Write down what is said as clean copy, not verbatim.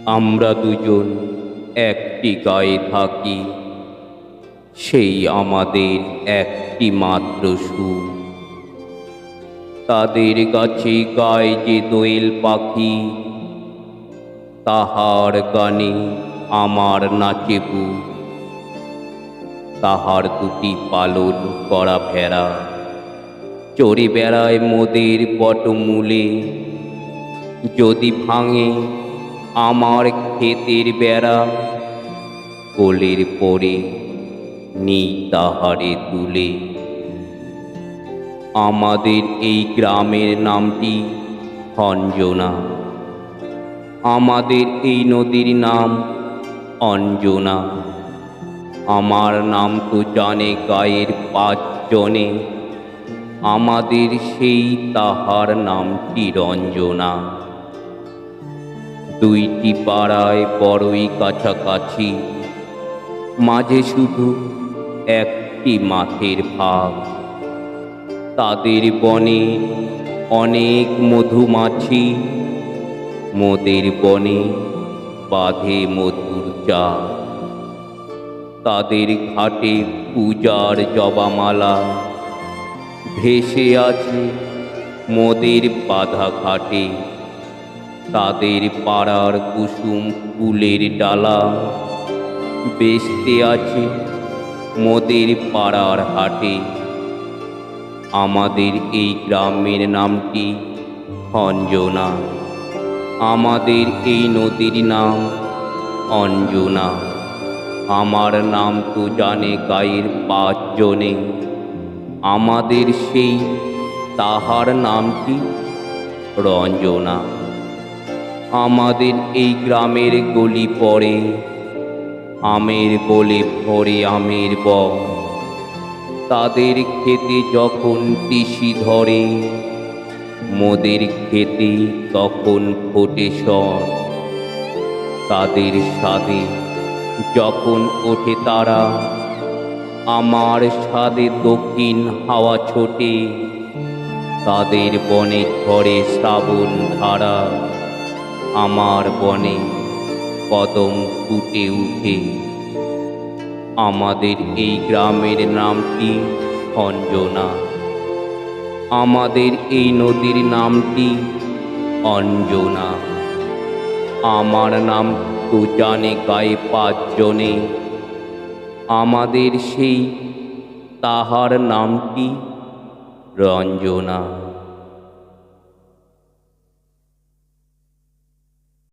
আমরা দুজন একটি গায়ে থাকি, সেই আমাদের একটি মাত্র সুর। তাদের গাছে গায় যে দোয়েল পাখি, তাহার গানে আমার নাচে বুক। তাহার দুটি পালন করা ভেড়া চড়ে বেড়ায় মোদের বটমূলে। যদি ভাঙে আমার ক্ষেতের বেড়া, কোলের পরে নিই তাহারে তুলে। আমাদের এই গ্রামের নামটি অঞ্জনা, আমাদের এই নদীর নাম অঞ্জনা। আমার নাম তো জানে গায়ের 5 জনে, আমাদের সেই তাহার নামটি রঞ্জনা। দুইটি পাড়ায় বড়ই কাছাকাছি, মাঝে শুধু একটি মাঠের ভাগ। তাদের বনে অনেক মধুমাছি, মোদের বনে বাঁধে মধুর চাক। তাদের ঘাটে পূজার জবামালা ভেসে আছে মোদের বাঁধা ঘাটে। তাদের পাড়ার কুসুম ফুলের ডালা বেচতে আছে মোদের পাড়ার হাটে। আমাদের এই গ্রামের নামটি অঞ্জনা, আমাদের এই নদীর নাম অঞ্জনা। আমার নাম তো জানে গায়ের 5 জনে, আমাদের সেই তাহার নামটি রঞ্জনা। আমাদের এই গ্রামের গলি পড়ে আমের বলে ভরে আমের বন। তাদের খেতে যখন তিসি ধরে, মোদের খেতে তখন ফোটে শন। তাদের স্বাদে যখন ওঠে তারা, আমার স্বাদে দক্ষিণ হাওয়া ছোটে। তাদের বনে ঝরে শ্রাবণ ধারা, আমার বনে কদম ফুটে উঠে। আমাদের এই গ্রামের নামটি অঞ্জনা, আমাদের এই নদীর নামটি অঞ্জনা। আমার নাম তো জানে গায়ে 5 জনে, আমাদের সেই তাহার নামটি রঞ্জনা।